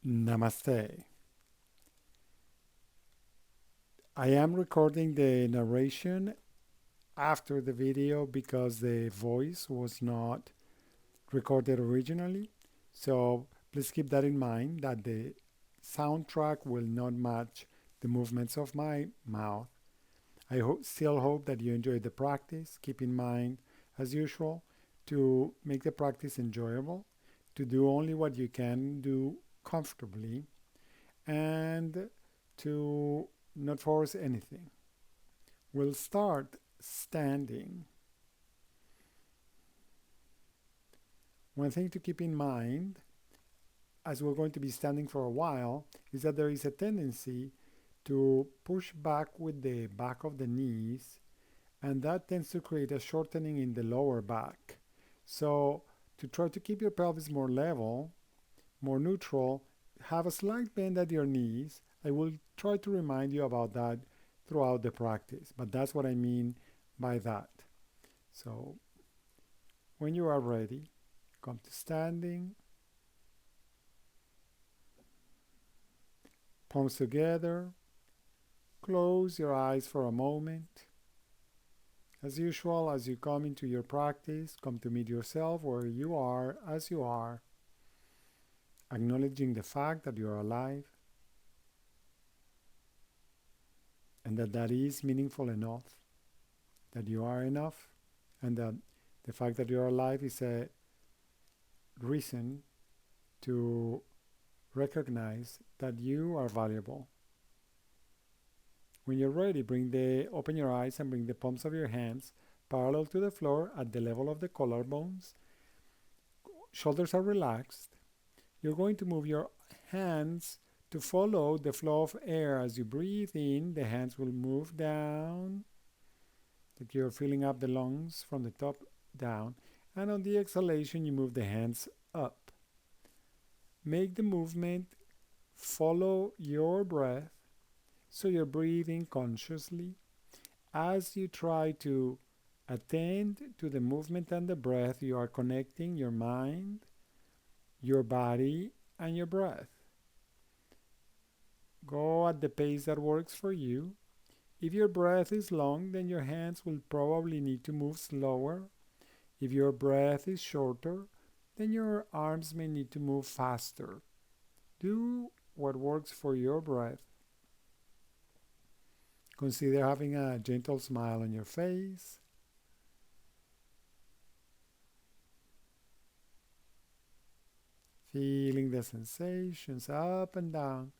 Namaste. I am recording the narration after the video because the voice was not recorded originally. So please keep that in mind that the soundtrack will not match the movements of my mouth. I still hope that you enjoyed the practice. Keep in mind, as usual, to make the practice enjoyable, to do only what you can do comfortably, and to not force anything. We'll start standing. One thing to keep in mind, as we're going to be standing for a while, is that there is a tendency to push back with the back of the knees, and that tends to create a shortening in the lower back. So, to try to keep your pelvis more level, more neutral, have a slight bend at your knees. I will try to remind you about that throughout the practice, but that's what I mean by that. So, when you are ready, come to standing, palms together, close your eyes for a moment. As usual, as you come into your practice, come to meet yourself where you are as you are, acknowledging the fact that you are alive and that that is meaningful enough, that you are enough, and that the fact that you are alive is a reason to recognize that you are valuable. When you're ready, open your eyes and bring the palms of your hands parallel to the floor at the level of the collarbones. Shoulders are relaxed. You're going to move your hands to follow the flow of air. As you breathe in, the hands will move down, like you're filling up the lungs from the top down. And on the exhalation, you move the hands up. Make the movement follow your breath, so you're breathing consciously. As you try to attend to the movement and the breath, you are connecting your mind, your body, and your breath. Go at the pace that works for you. If your breath is long, then your hands will probably need to move slower. If your breath is shorter, then your arms may need to move faster. Do what works for your breath. Consider having a gentle smile on your face. Feeling the sensations up and down.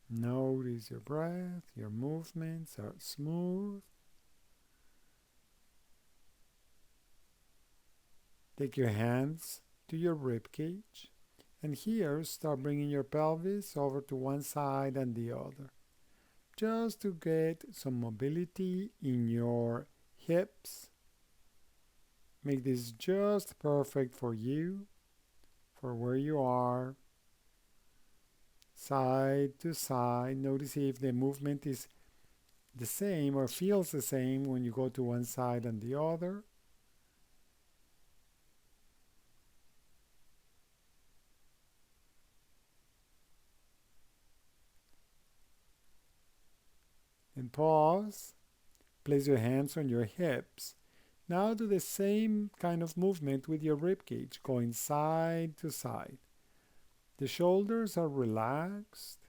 Notice your breath, your movements are smooth. Take your hands to your rib cage, and here start bringing your pelvis over to one side and the other, just to get some mobility in your hips. Make this just perfect for you, for where you are. Side to side. Notice if the movement is the same or feels the same when you go to one side and the other. And pause. Place your hands on your hips. Now do the same kind of movement with your rib cage, going side to side. The shoulders are relaxed,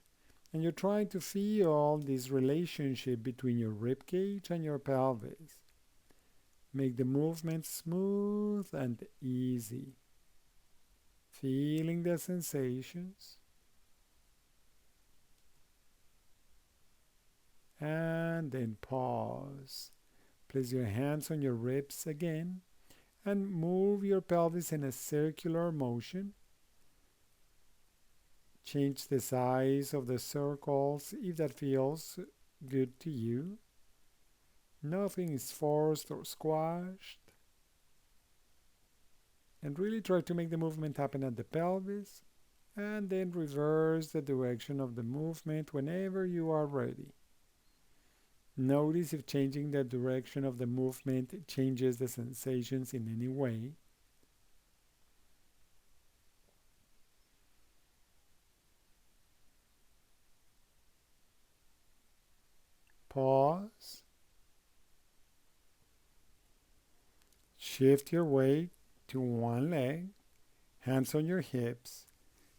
and you're trying to feel this relationship between your rib cage and your pelvis. Make the movement smooth and easy. Feeling the sensations. And then pause. Place your hands on your ribs again and move your pelvis in a circular motion. Change the size of the circles if that feels good to you. Nothing is forced or squashed. And really try to make the movement happen at the pelvis And then reverse the direction of the movement whenever you are ready. Notice if changing the direction of the movement changes the sensations in any way. Pause. Shift your weight to one leg, hands on your hips.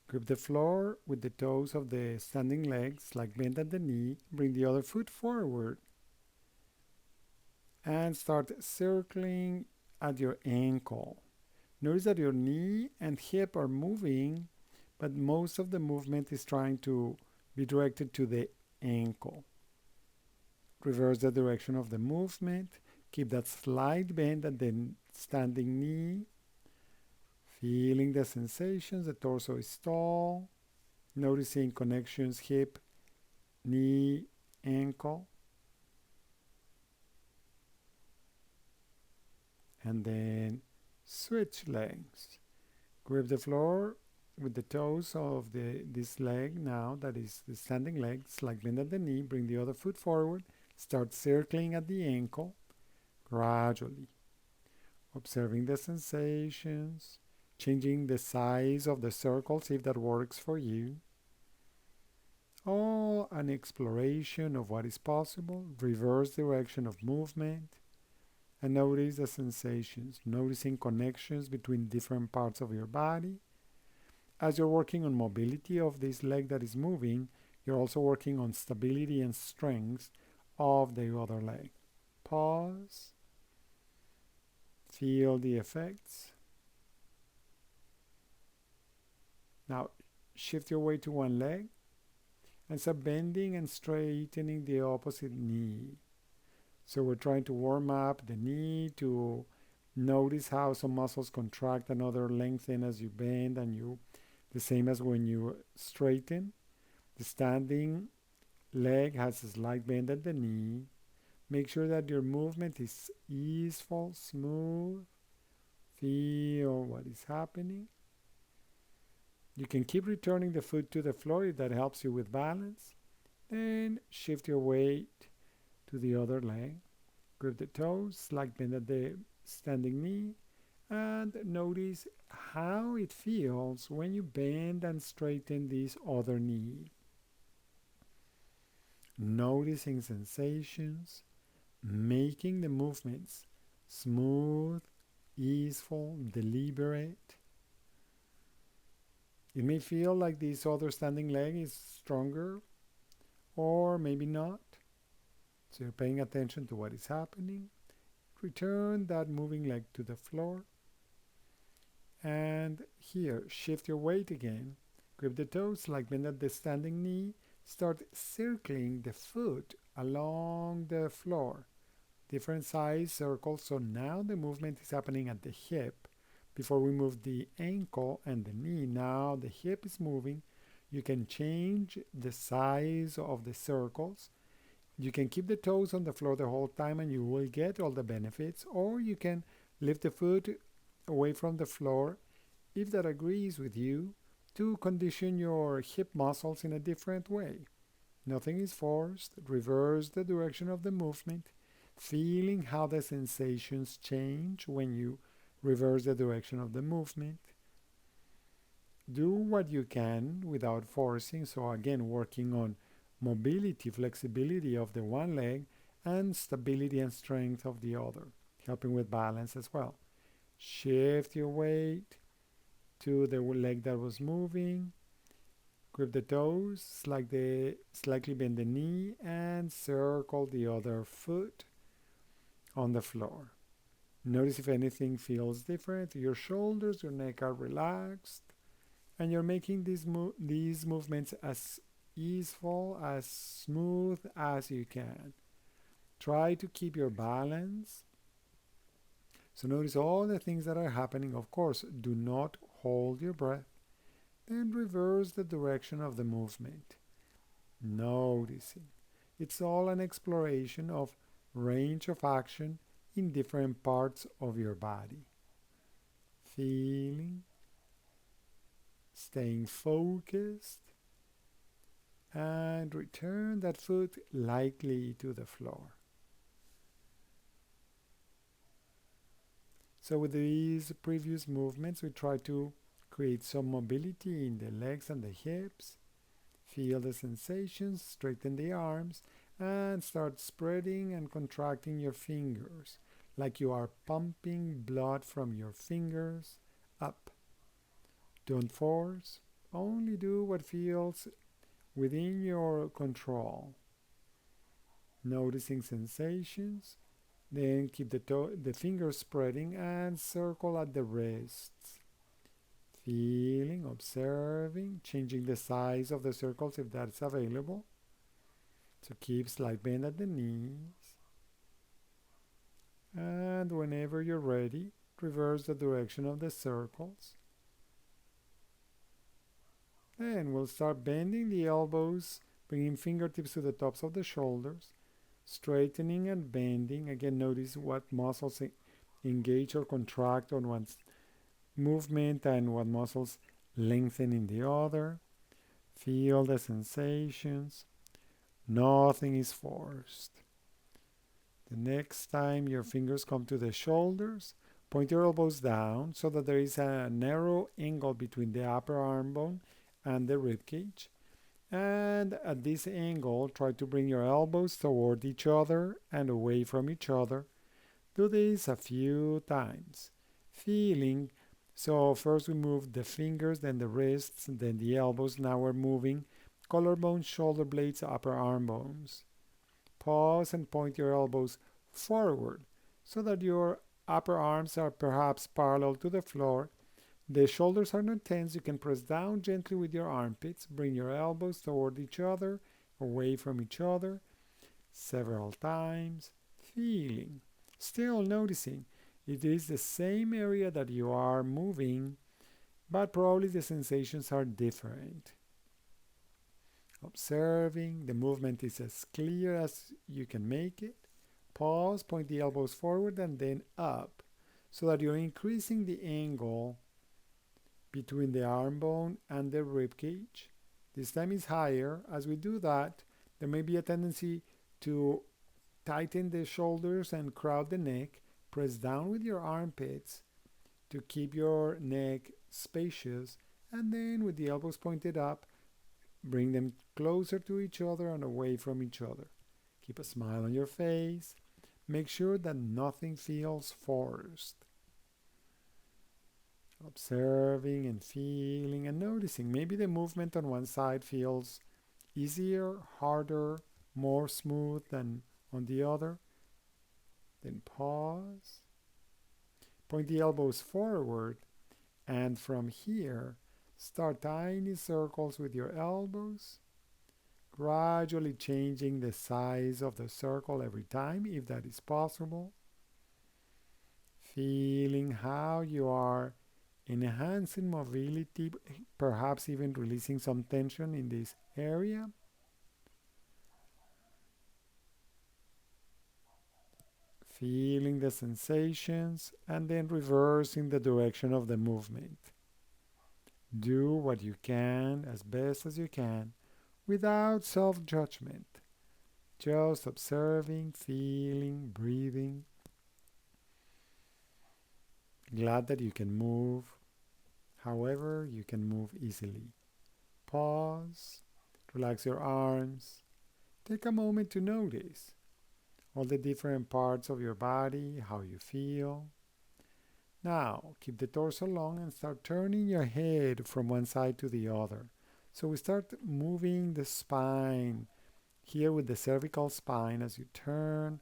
Grip the floor with the toes of the standing legs, like bend at the knee. Bring the other foot forward. And start circling at your ankle. Notice that your knee and hip are moving, but most of the movement is trying to be directed to the ankle. Reverse the direction of the movement. Keep that slight bend at the standing knee. Feeling the sensations, the torso is tall. Noticing connections, hip, knee, ankle. And then switch legs. Grip the floor with the toes of this leg now, that is the standing leg, slightly bend at the knee. Bring the other foot forward. Start circling at the ankle gradually. Observing the sensations, changing the size of the circle, see if that works for you. All an exploration of what is possible, reverse direction of movement, and notice the sensations, noticing connections between different parts of your body. As you're working on mobility of this leg that is moving, you're also working on stability and strength of the other leg. Pause. Feel the effects. Now shift your weight to one leg and start bending and straightening the opposite knee. So we're trying to warm up the knee to notice how some muscles contract and other lengthen as you bend, and you the same as when you straighten. The standing leg has a slight bend at the knee. Make sure that your movement is easeful, smooth. Feel what is happening. You can keep returning the foot to the floor if that helps you with balance. Then shift your weight to the other leg. Grip the toes, slight bend at the standing knee, and notice how it feels when you bend and straighten this other knee. Noticing sensations, making the movements smooth, easeful, deliberate. It may feel like this other standing leg is stronger, or maybe not. So you're paying attention to what is happening. Return that moving leg to the floor. And here, shift your weight again. Grip the toes, like bend at the standing knee. Start circling the foot along the floor. Different size circles. So now the movement is happening at the hip. Before we move the ankle and the knee, now the hip is moving. You can change the size of the circles. You can keep the toes on the floor the whole time and you will get all the benefits, or you can lift the foot away from the floor, if that agrees with you, to condition your hip muscles in a different way. Nothing is forced. Reverse the direction of the movement, feeling how the sensations change when you reverse the direction of the movement. Do what you can without forcing. So again, working on mobility, flexibility of the one leg, and stability and strength of the other, helping with balance as well. Shift your weight to the leg that was moving. Grip the toes, slightly bend the knee, and circle the other foot on the floor. Notice if anything feels different. Your shoulders, your neck are relaxed, and you're making these movements as easeful, as smooth as you can. Try to keep your balance. So notice all the things that are happening. Of course, do not hold your breath. Then reverse the direction of the movement. Noticing. It's all an exploration of range of action in different parts of your body. Feeling, staying focused, and return that foot lightly to the floor. So with these previous movements, we try to create some mobility in the legs and the hips. Feel the sensations, straighten the arms, and start spreading and contracting your fingers like you are pumping blood from your fingers up. Don't force, only do what feels within your control. Noticing sensations, then keep the fingers spreading and circle at the wrists. Feeling, observing, changing the size of the circles if that's available. So keep slight bend at the knees. And whenever you're ready, reverse the direction of the circles. Then we'll start bending the elbows, bringing fingertips to the tops of the shoulders, straightening and bending. Again, notice what muscles engage or contract on one movement and what muscles lengthen in the other. Feel the sensations. Nothing is forced. The next time your fingers come to the shoulders, point your elbows down so that there is a narrow angle between the upper arm bone and the rib cage. And at this angle, try to bring your elbows toward each other and away from each other. Do this a few times. Feeling. So first we move the fingers, then the wrists, then the elbows. Now we're moving collarbone, shoulder blades, upper arm bones. Pause and point your elbows forward so that your upper arms are perhaps parallel to the floor. The shoulders are not tense. You can press down gently with your armpits. Bring your elbows toward each other, away from each other, several times. Feeling. Still noticing. It is the same area that you are moving, but probably the sensations are different. Observing. The movement is as clear as you can make it. Pause, point the elbows forward and then up so that you're increasing the angle between the arm bone and the rib cage. This time is higher. As we do that, there may be a tendency to tighten the shoulders and crowd the neck. Press down with your armpits to keep your neck spacious, and then with the elbows pointed up, bring them closer to each other and away from each other. Keep a smile on your face. Make sure that nothing feels forced. Observing and feeling and noticing. Maybe the movement on one side feels easier, harder, more smooth than on the other. Then pause. Point the elbows forward, and from here, start tiny circles with your elbows, gradually changing the size of the circle every time, if that is possible. Feeling how you are enhancing mobility, perhaps even releasing some tension in this area. Feeling the sensations and then reversing the direction of the movement. Do what you can as best as you can without self-judgment. Just observing, feeling, breathing. Glad that you can move however you can move easily. Pause, relax your arms. Take a moment to notice all the different parts of your body, how you feel. Now, keep the torso long and start turning your head from one side to the other. So we start moving the spine here with the cervical spine as you turn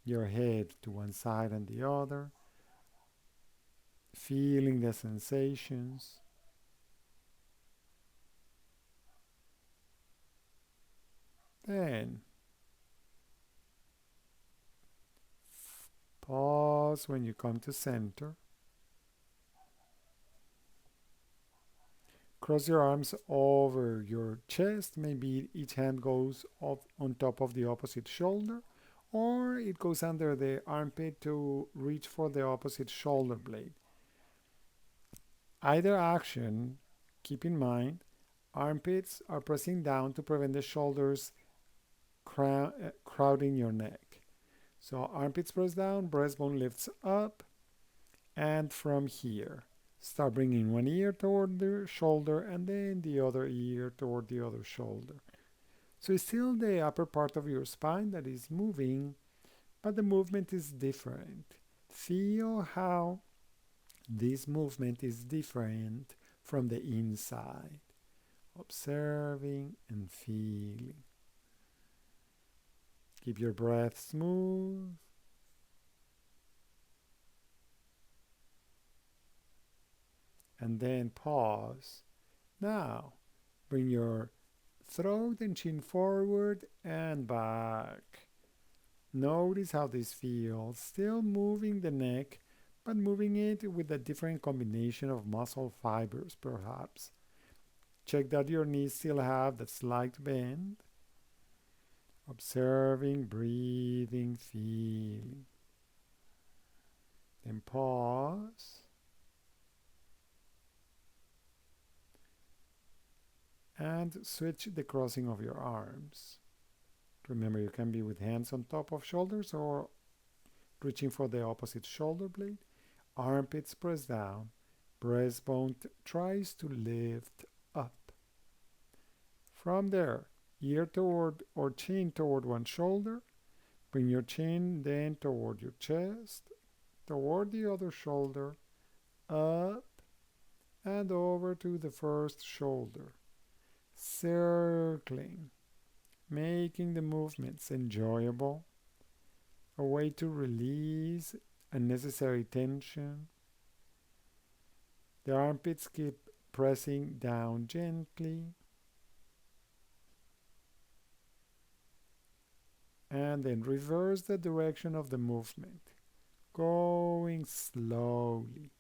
your head to one side and the other, feeling the sensations. Then pause when you come to center. Cross your arms over your chest. Maybe each hand goes up on top of the opposite shoulder, or it goes under the armpit to reach for the opposite shoulder blade. Either action Keep in mind, armpits are pressing down to prevent the shoulders crowding your neck. So armpits press down, breastbone lifts up, and from here, start bringing one ear toward the shoulder and then the other ear toward the other shoulder. So it's still the upper part of your spine that is moving, but the movement is different. Feel how this movement is different from the inside. Observing and feeling. Keep your breath smooth. And then pause. Now, bring your throat and chin forward and back. Notice how this feels. Still moving the neck, but moving it with a different combination of muscle fibers, perhaps. Check that your knees still have that slight bend. Observing, breathing, feeling. Then pause. And switch the crossing of your arms. Remember, you can be with hands on top of shoulders or reaching for the opposite shoulder blade. Armpits press down. Breastbone tries to lift up. From there, ear toward or chin toward one shoulder. Bring your chin then toward your chest, toward the other shoulder, up and over to the first shoulder. Circling, making the movements enjoyable, a way to release unnecessary tension. The armpits keep pressing down gently. And then reverse the direction of the movement, going slowly,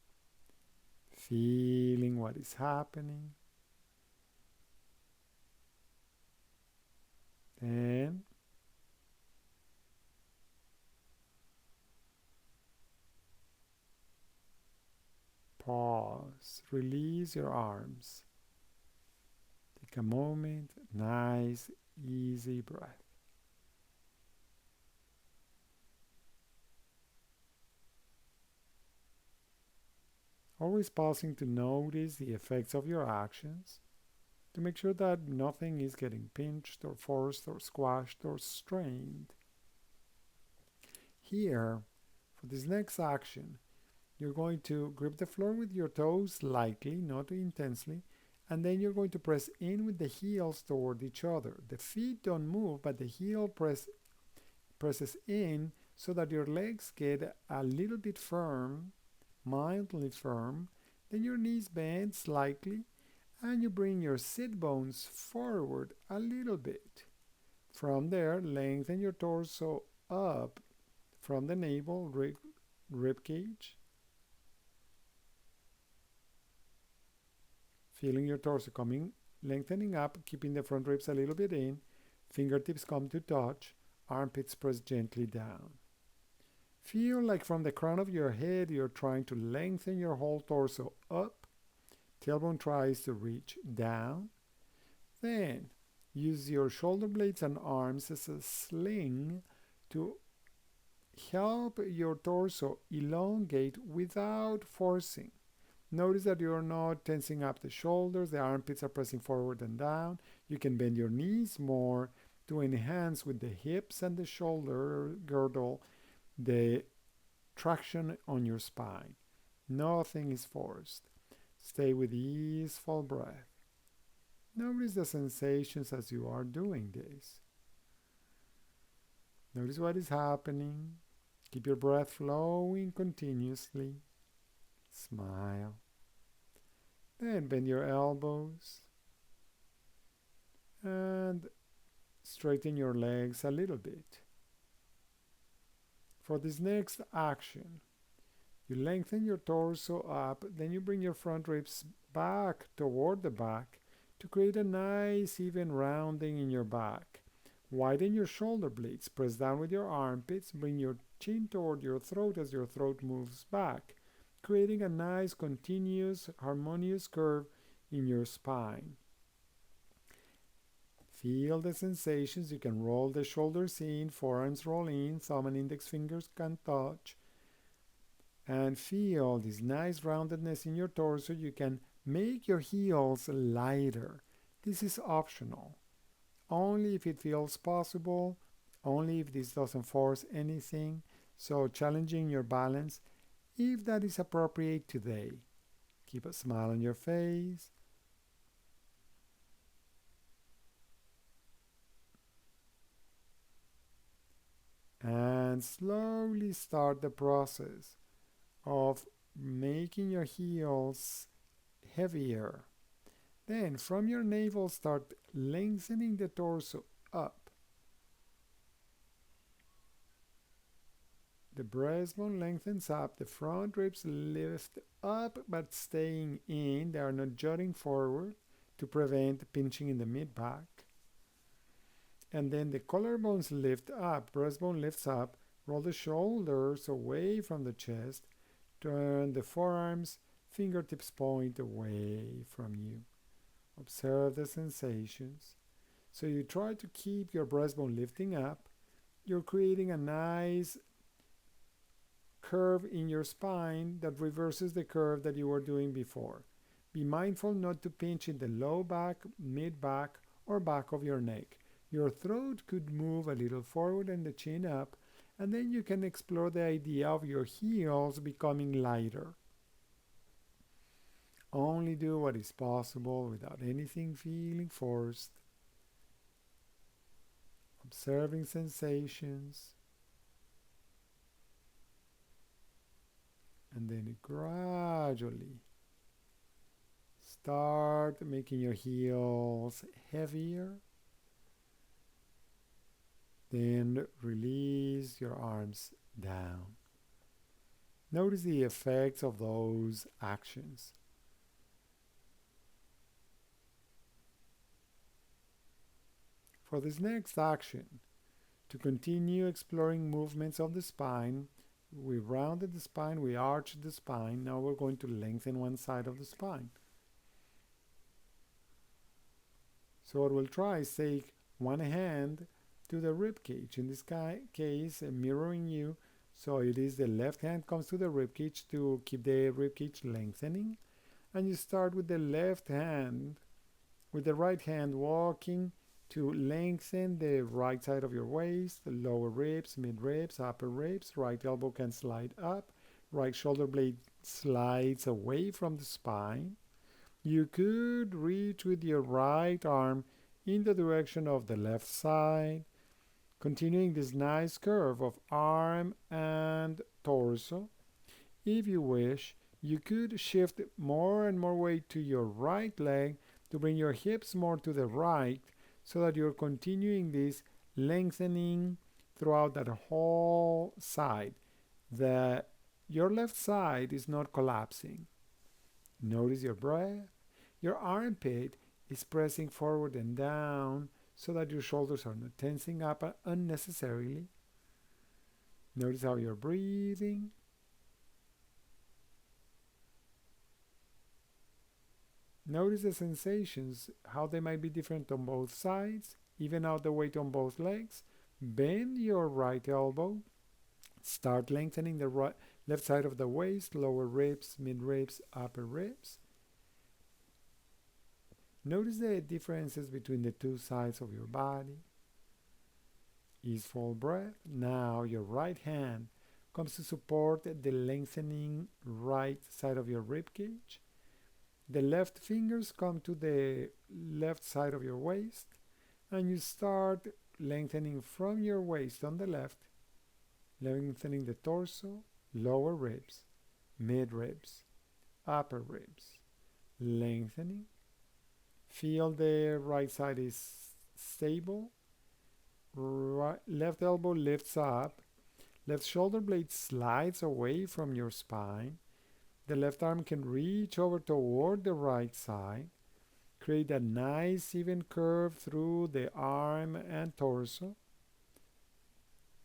feeling what is happening. Then pause, release your arms. Take a moment, nice, easy breath. Always pausing to notice the effects of your actions, to make sure that nothing is getting pinched or forced or squashed or strained. Here, for this next action, you're going to grip the floor with your toes lightly, not intensely, and then you're going to press in with the heels toward each other. The feet don't move, but the heel presses in so that your legs get a little bit firm, mildly firm. Then your knees bend slightly and you bring your sit bones forward a little bit. From there, lengthen your torso up from the navel, rib cage. Feeling your torso lengthening up, keeping the front ribs a little bit in. Fingertips come to touch. Armpits press gently down. Feel like from the crown of your head, you're trying to lengthen your whole torso up. Tailbone tries to reach down. Then use your shoulder blades and arms as a sling to help your torso elongate without forcing. Notice that you're not tensing up the shoulders, the armpits are pressing forward and down. You can bend your knees more to enhance with the hips and the shoulder girdle the traction on your spine. Nothing is forced. Stay with easeful breath. Notice the sensations as you are doing this. Notice what is happening. Keep your breath flowing continuously. Smile. Then bend your elbows and straighten your legs a little bit. For this next action, you lengthen your torso up, then you bring your front ribs back toward the back to create a nice even rounding in your back. Widen your shoulder blades, press down with your armpits, bring your chin toward your throat as your throat moves back, creating a nice continuous harmonious curve in your spine. Feel the sensations. You can roll the shoulders in, forearms roll in, thumb and index fingers can touch. And feel this nice roundedness in your torso. You can make your heels lighter. This is optional. Only if it feels possible, only if this doesn't force anything. So challenging your balance, if that is appropriate today. Keep a smile on your face. And slowly start the process of making your heels heavier. Then from your navel start lengthening the torso up. The breastbone lengthens up, the front ribs lift up but staying in. They are not jutting forward to prevent pinching in the mid-back. And then the collarbones lift up, breastbone lifts up, roll the shoulders away from the chest, turn the forearms, fingertips point away from you. Observe the sensations. So you try to keep your breastbone lifting up. You're creating a nice curve in your spine that reverses the curve that you were doing before. Be mindful not to pinch in the low back, mid back, or back of your neck. Your throat could move a little forward and the chin up, and then you can explore the idea of your heels becoming lighter. Only do what is possible without anything feeling forced. Observing sensations. And then gradually start making your heels heavier. Then release your arms down. Notice the effects of those actions. For this next action, to continue exploring movements of the spine, we rounded the spine, we arched the spine. Now we're going to lengthen one side of the spine. So what we'll try is take one hand to the rib cage. In this case, mirroring you. So it is the left hand comes to the rib cage to keep the rib cage lengthening. And you start with the left hand, with the right hand walking to lengthen the right side of your waist, the lower ribs, mid ribs, upper ribs. Right elbow can slide up. Right shoulder blade slides away from the spine. You could reach with your right arm in the direction of the left side, continuing this nice curve of arm and torso. If you wish, you could shift more and more weight to your right leg to bring your hips more to the right so that you're continuing this lengthening throughout that whole side. Your left side is not collapsing. Notice your breath. Your armpit is pressing forward and down so that your shoulders are not tensing up unnecessarily. Notice how you're breathing. Notice the sensations, how they might be different on both sides. Even out the weight on both legs. Bend your right elbow. Start lengthening the left side of the waist, lower ribs, mid ribs, upper ribs. Notice the differences between the two sides of your body. Easeful breath. Now your right hand comes to support the lengthening right side of your rib cage. The left fingers come to the left side of your waist, and you start lengthening from your waist on the left, lengthening the torso, lower ribs, mid ribs, upper ribs, lengthening. Feel the right side is stable. Left elbow lifts up. Left shoulder blade slides away from your spine. The left arm can reach over toward the right side. Create a nice even curve through the arm and torso.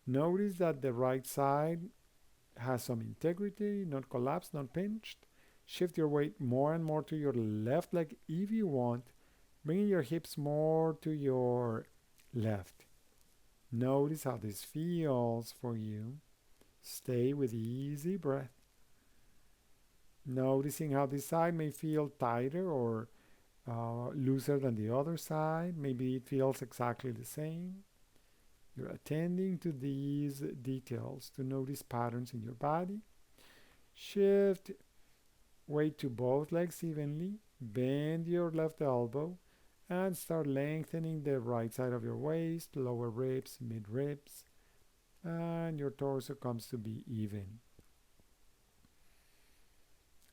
Notice that the right side has some integrity, not collapsed, not pinched. Shift your weight more and more to your left leg if you want, bringing your hips more to your left. Notice how this feels for you. Stay with easy breath. Noticing how this side may feel tighter or looser than the other side. Maybe it feels exactly the same. You're attending to these details to notice patterns in your body. Shift weight to both legs evenly. Bend your left elbow and start lengthening the right side of your waist, lower ribs, mid ribs, and your torso comes to be even.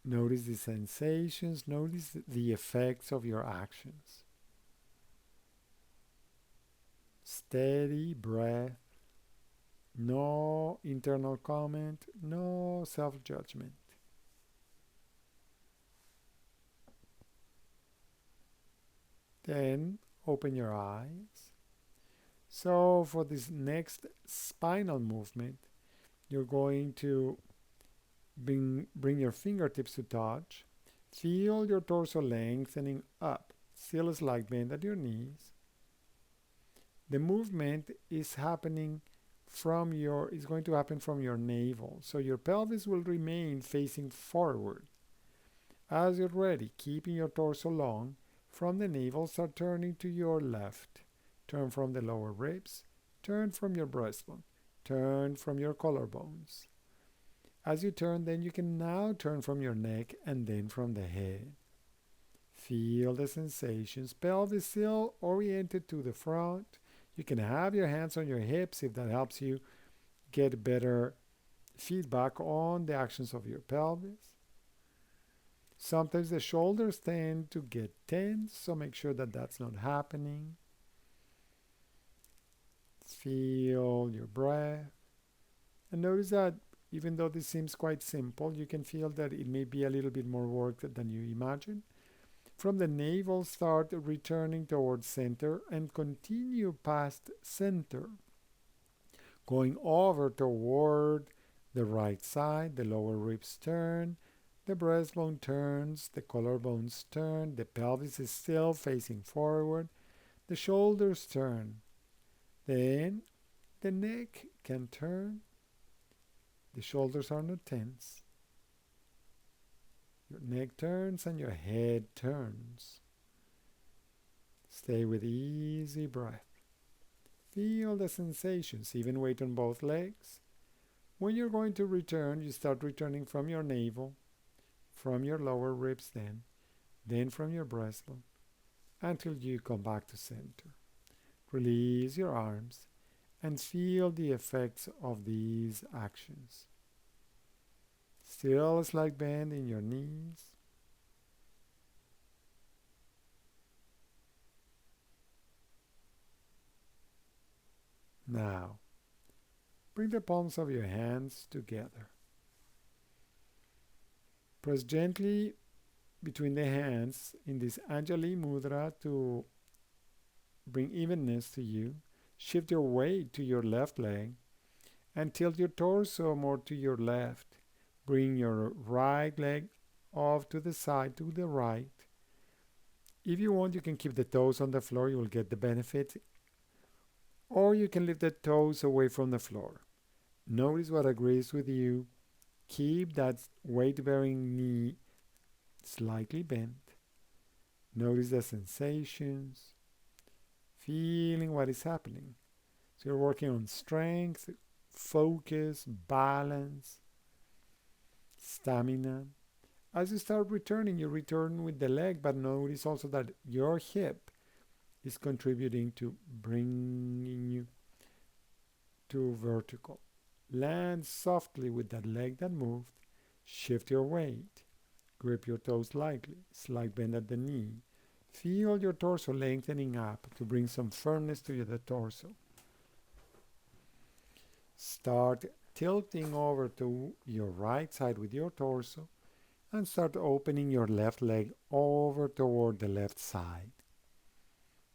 Notice the sensations, notice the effects of your actions. Steady breath, no internal comment, no self-judgment. Then open your eyes. So for this next spinal movement, you're going to bring your fingertips to touch. Feel your torso lengthening up. Still a slight bend at your knees. The movement is going to happen from your navel. So your pelvis will remain facing forward. As you're ready, keeping your torso long, from the navel, start turning to your left. Turn from the lower ribs. Turn from your breastbone. Turn from your collarbones. As you turn, then you can now turn from your neck and then from the head. Feel the sensations. Pelvis still oriented to the front. You can have your hands on your hips if that helps you get better feedback on the actions of your pelvis. Sometimes the shoulders tend to get tense, so make sure that that's not happening. Feel your breath. And notice that even though this seems quite simple, you can feel that it may be a little bit more work than you imagine. From the navel, start returning towards center and continue past center. Going over toward the right side, the lower ribs turn, the breastbone turns, the collarbones turn, the pelvis is still facing forward, the shoulders turn. Then the neck can turn. The shoulders are not tense. Your neck turns and your head turns. Stay with easy breath. Feel the sensations, even weight on both legs. When you're going to return, you start returning from your navel, from your lower ribs then from your breastbone, until you come back to center. Release your arms and feel the effects of these actions. Still a slight bend in your knees. Now, bring the palms of your hands together. Press gently between the hands in this Anjali Mudra to bring evenness to you. Shift your weight to your left leg and tilt your torso more to your left. Bring your right leg off to the side, to the right. If you want, you can keep the toes on the floor. You will get the benefit. Or you can lift the toes away from the floor. Notice what agrees with you. Keep that weight-bearing knee slightly bent. Notice the sensations. Feeling what is happening. So you're working on strength, focus, balance, stamina. As you start returning, you return with the leg, but notice also that your hip is contributing to bringing you to vertical. Land softly with that leg that moved. Shift your weight. Grip your toes lightly. Slight bend at the knee. Feel your torso lengthening up to bring some firmness to the torso. Start tilting over to your right side with your torso and start opening your left leg over toward the left side.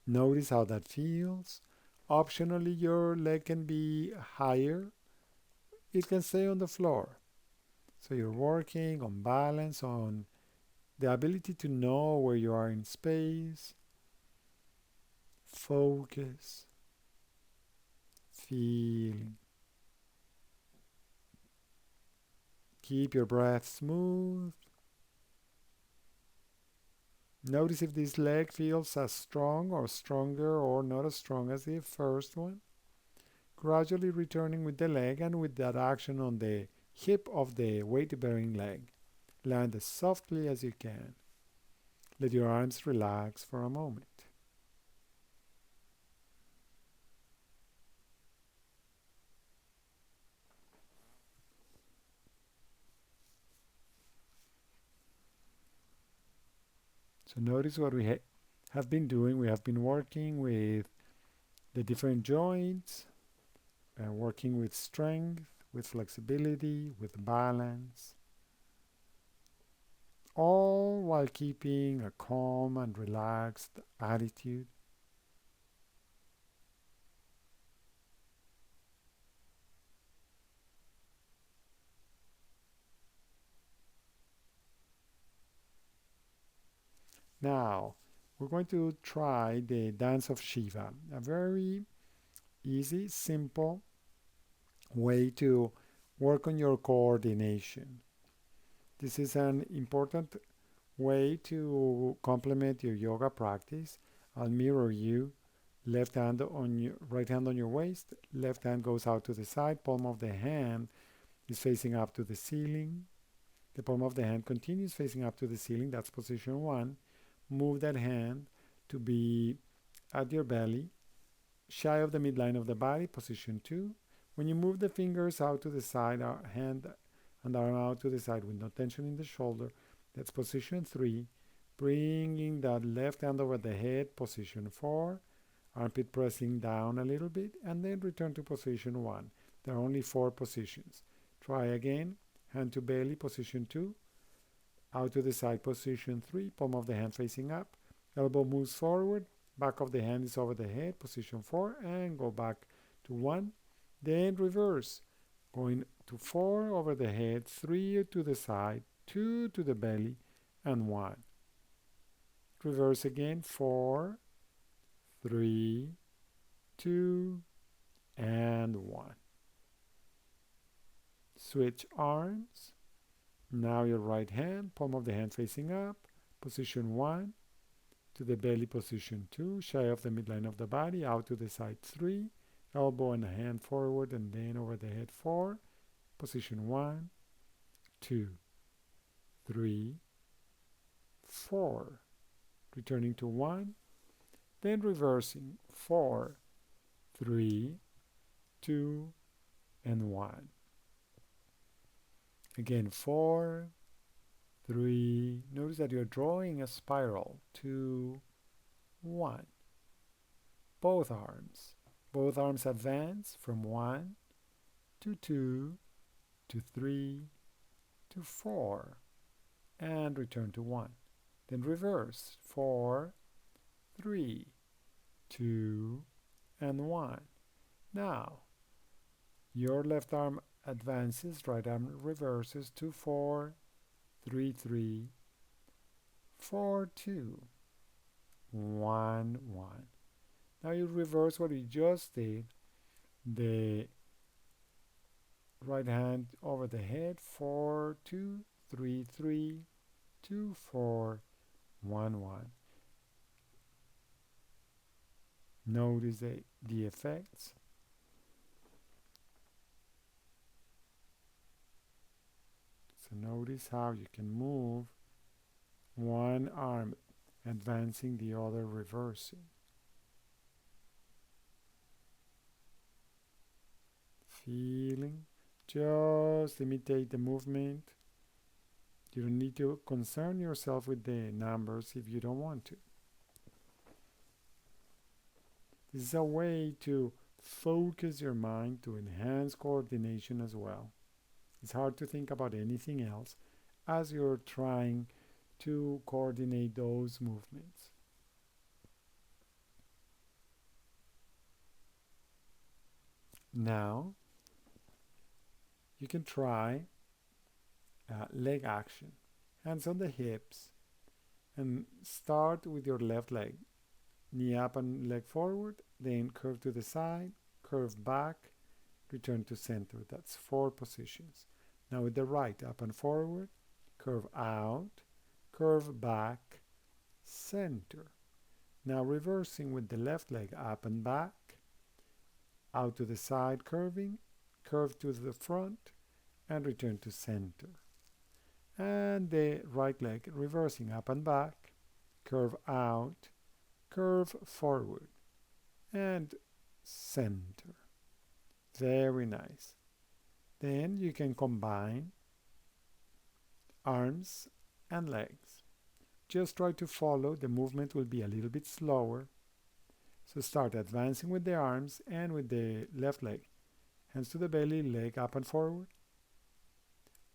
Notice how that feels. Optionally, your leg can be higher. It can stay on the floor. So you're working on balance, on the ability to know where you are in space, focus, feeling. Keep your breath smooth. Notice if this leg feels as strong or stronger or not as strong as the first one. Gradually returning with the leg and with that action on the hip of the weight-bearing leg. Land as softly as you can. Let your arms relax for a moment. So notice what we have been doing. We have been working with the different joints, working with strength, with flexibility, with balance, all while keeping a calm and relaxed attitude. Now, we're going to try the dance of Shiva, a very easy, simple way to work on your coordination. This is an important way to complement your yoga practice. I'll mirror you. Left hand on your right hand on your waist, left hand goes out to the side, palm of the hand is facing up to the ceiling. The palm of the hand continues facing up to the ceiling. That's position 1. Move that hand to be at your belly, shy of the midline of the body, position 2. When you move the fingers out to the side, our hand and arm out to the side with no tension in the shoulder, that's position 3. Bringing that left hand over the head, position 4. Armpit pressing down a little bit, and then return to position 1. There are only 4 positions. Try again. Hand to belly, position 2. Out to the side, position 3. Palm of the hand facing up. Elbow moves forward. Back of the hand is over the head, position 4. And go back to 1. Then reverse. Going to 4 over the head, 3 to the side, 2 to the belly, and 1. Reverse again, 4, 3, 2, and 1. Switch arms. Now your right hand, palm of the hand facing up, position 1, to the belly, position 2, shy of the midline of the body, out to the side 3, elbow and hand forward and then over the head 4, position 1, 2, 3, 4, returning to 1, then reversing 4, 3, 2, and 1. Again, 4, 3. Notice that you're drawing a spiral. 2, 1. Both arms. Both arms advance from 1 to 2 to 3 to 4 and return to 1. Then reverse 4, 3, 2, and 1. Now, your left arm advances, right arm reverses, 2, 4, 3, 3, 4, 2, 1, 1. Now you reverse what you just did. The right hand over the head, 4, 2, 3, 3, 2, 4, 1, 1. Notice the effects. So notice how you can move one arm advancing, the other reversing. Feeling. Just imitate the movement. You don't need to concern yourself with the numbers if you don't want to. This is a way to focus your mind to enhance coordination as well. It's hard to think about anything else as you're trying to coordinate those movements. Now, you can try leg action. Hands on the hips, and start with your left leg. Knee up and leg forward, then curve to the side, curve back, return to center. That's 4 positions. Now with the right, up and forward, curve out, curve back, center. Now reversing with the left leg, up and back, out to the side curving, curve to the front, and return to center. And the right leg reversing up and back, curve out, curve forward, and center. Very nice. Then you can combine arms and legs. Just try to follow. The movement will be a little bit slower. So start advancing with the arms and with the left leg. Hands to the belly, leg up and forward.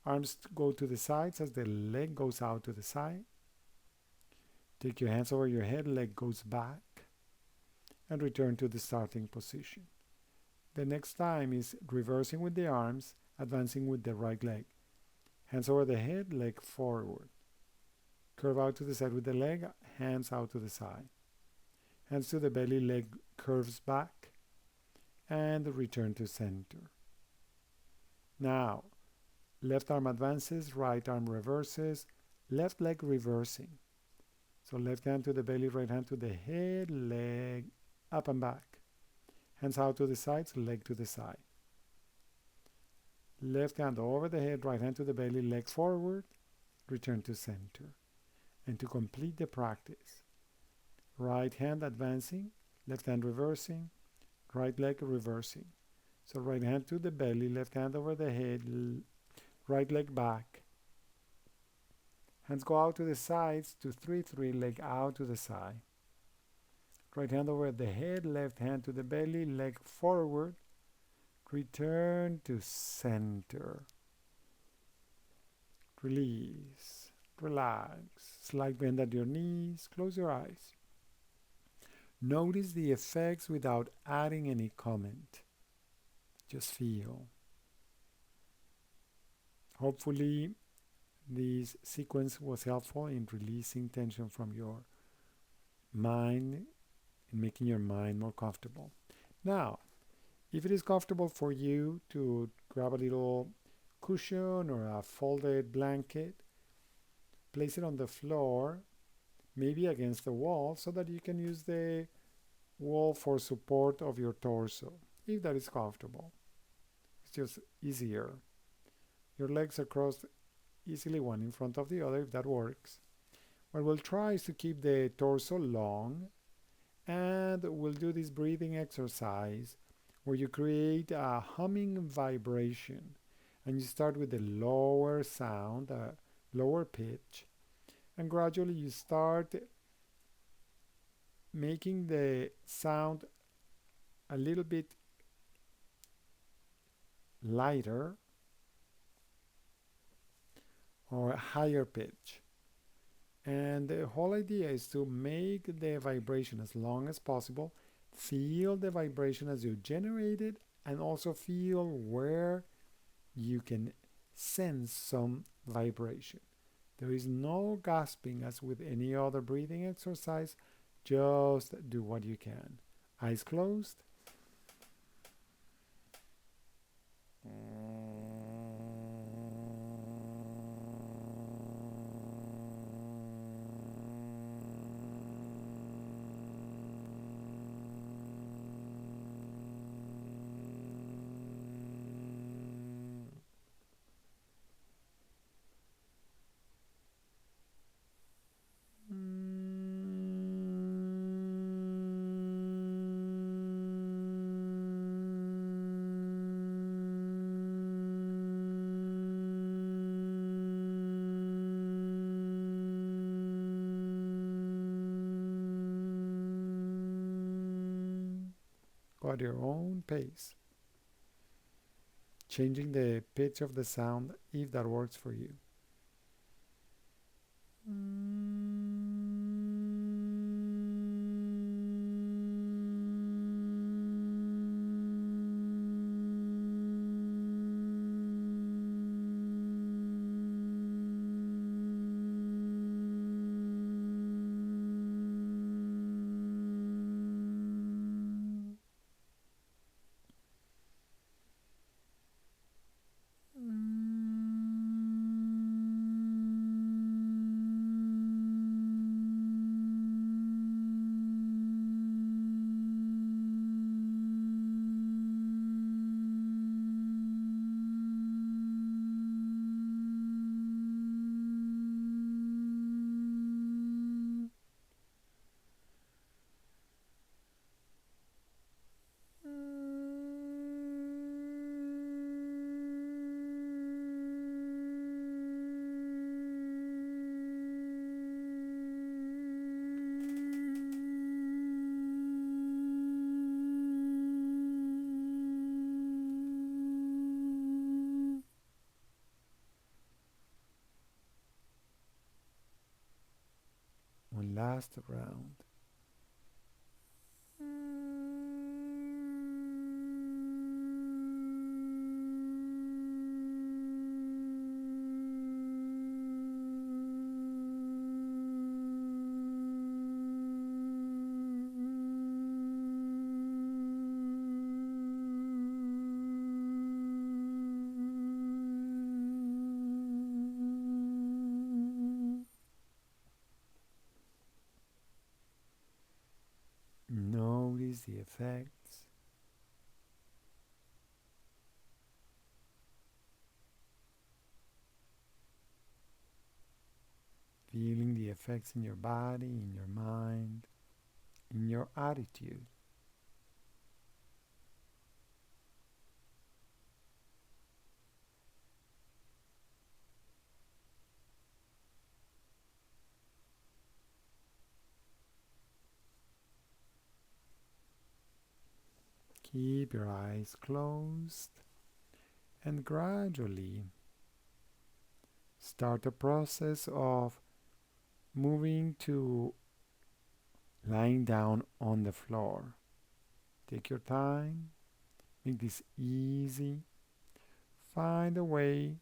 Arms go to the sides as the leg goes out to the side. Take your hands over your head, leg goes back, and return to the starting position. The next time is reversing with the arms, advancing with the right leg. Hands over the head, leg forward. Curve out to the side with the leg, hands out to the side. Hands to the belly, leg curves back, and return to center. Now, left arm advances, right arm reverses, left leg reversing. So left hand to the belly, right hand to the head, leg up and back. Hands out to the sides, leg to the side. Left hand over the head, right hand to the belly, leg forward, return to center. And to complete the practice, right hand advancing, left hand reversing, right leg reversing. So right hand to the belly, left hand over the head, right leg back. Hands go out to the sides to 3-3, leg out to the side. Right hand over the head, left hand to the belly, leg forward. Return to center. Release. Relax. Slight bend at your knees. Close your eyes. Notice the effects without adding any comment. Just feel. Hopefully, this sequence was helpful in releasing tension from your mind and making your mind more comfortable. Now, if it is comfortable for you to grab a little cushion or a folded blanket, place it on the floor, maybe against the wall, so that you can use the wall for support of your torso, if that is comfortable. It's just easier. Your legs are crossed easily one in front of the other, if that works. What we'll try is to keep the torso long, and we'll do this breathing exercise where you create a humming vibration, and you start with the lower sound, lower pitch, and gradually you start making the sound a little bit lighter or a higher pitch. And the whole idea is to make the vibration as long as possible. Feel the vibration as you generate it, and also feel where you can sense some vibration. There is no gasping as with any other breathing exercise. Just do what you can. Eyes closed. Go at your own pace, changing the pitch of the sound if that works for you. One last round. Notice the effects. Feeling the effects in your body, in your mind, in your attitude. Keep your eyes closed and gradually start the process of moving to lying down on the floor. Take your time, make this easy. Find a way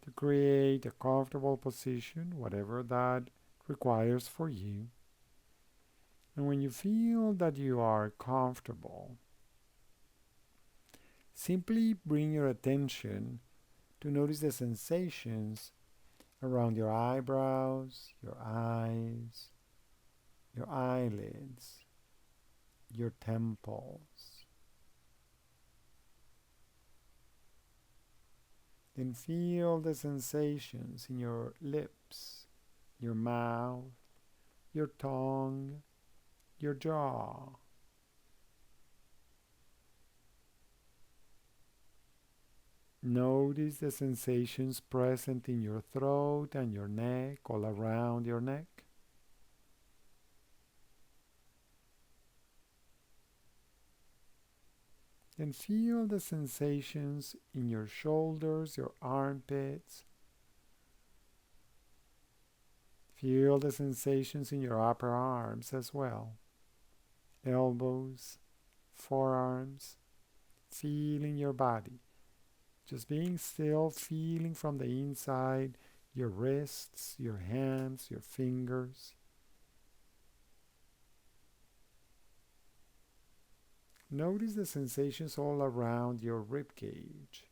to create a comfortable position, whatever that requires for you. And when you feel that you are comfortable, simply bring your attention to notice the sensations around your eyebrows, your eyes, your eyelids, your temples. Then feel the sensations in your lips, your mouth, your tongue, your jaw. Notice the sensations present in your throat and your neck, all around your neck. Then feel the sensations in your shoulders, your armpits. Feel the sensations in your upper arms as well. Elbows, forearms, feeling your body. Just being still, feeling from the inside, your wrists, your hands, your fingers. Notice the sensations all around your rib cage,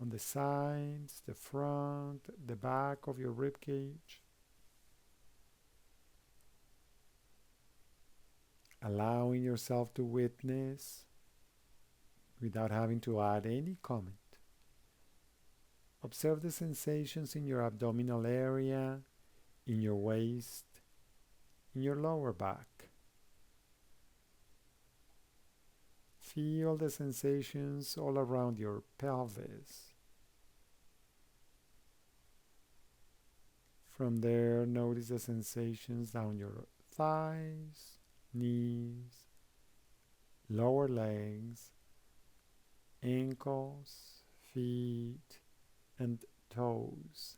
on the sides, the front, the back of your rib cage. Allowing yourself to witness without having to add any comment. Observe the sensations in your abdominal area, in your waist, in your lower back. Feel the sensations all around your pelvis. From there, notice the sensations down your thighs, knees, lower legs, ankles, feet, and toes.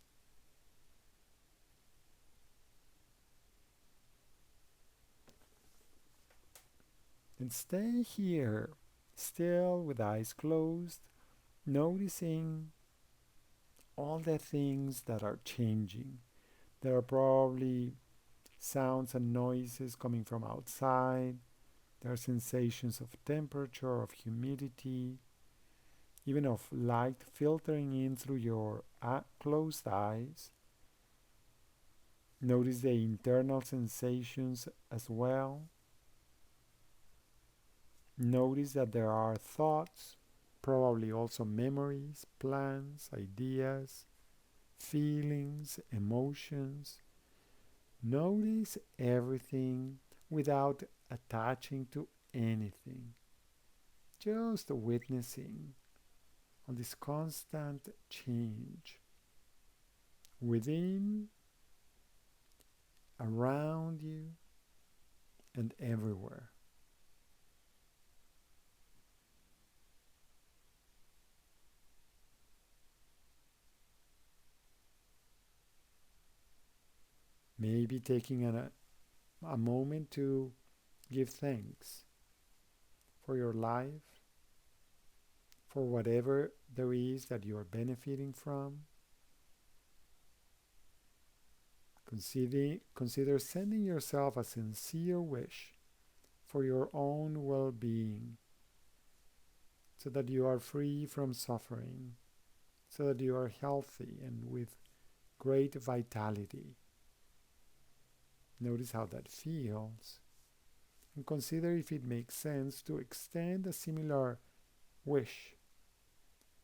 And stay here, still with eyes closed, noticing all the things that are changing. There are probably sounds and noises coming from outside. There are sensations of temperature, of humidity, even of light filtering in through your closed eyes. Notice the internal sensations as well. Notice that there are thoughts, probably also memories, plans, ideas, feelings, emotions. Notice everything without attaching to anything. Just witnessing on this constant change within, around you, and everywhere. Maybe taking a moment to give thanks for your life, for whatever there is that you are benefiting from. Consider sending yourself a sincere wish for your own well-being, so that you are free from suffering, so that you are healthy and with great vitality. Notice how that feels, and consider if it makes sense to extend a similar wish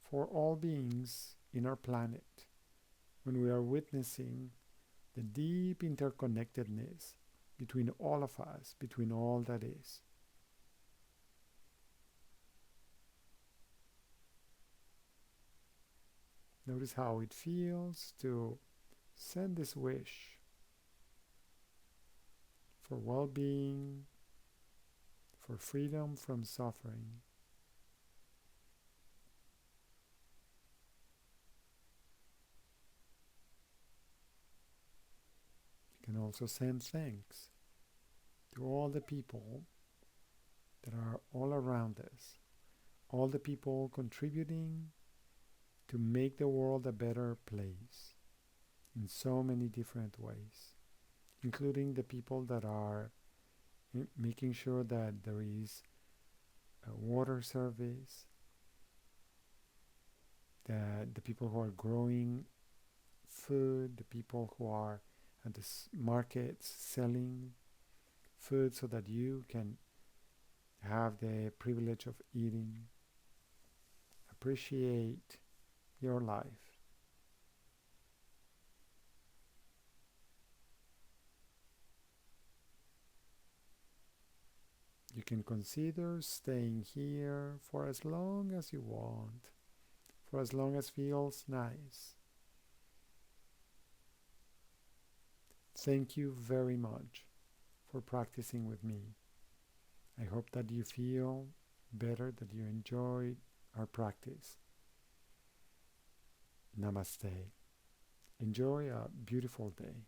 for all beings in our planet when we are witnessing the deep interconnectedness between all of us, between all that is. Notice how it feels to send this wish for well-being, for freedom from suffering. You can also send thanks to all the people that are all around us, all the people contributing to make the world a better place in so many different ways, including the people that are making sure that there is a water service, that the people who are growing food, the people who are at the markets selling food so that you can have the privilege of eating. Appreciate your life. You can consider staying here for as long as you want, for as long as feels nice. Thank you very much for practicing with me. I hope that you feel better, that you enjoyed our practice. Namaste. Enjoy a beautiful day.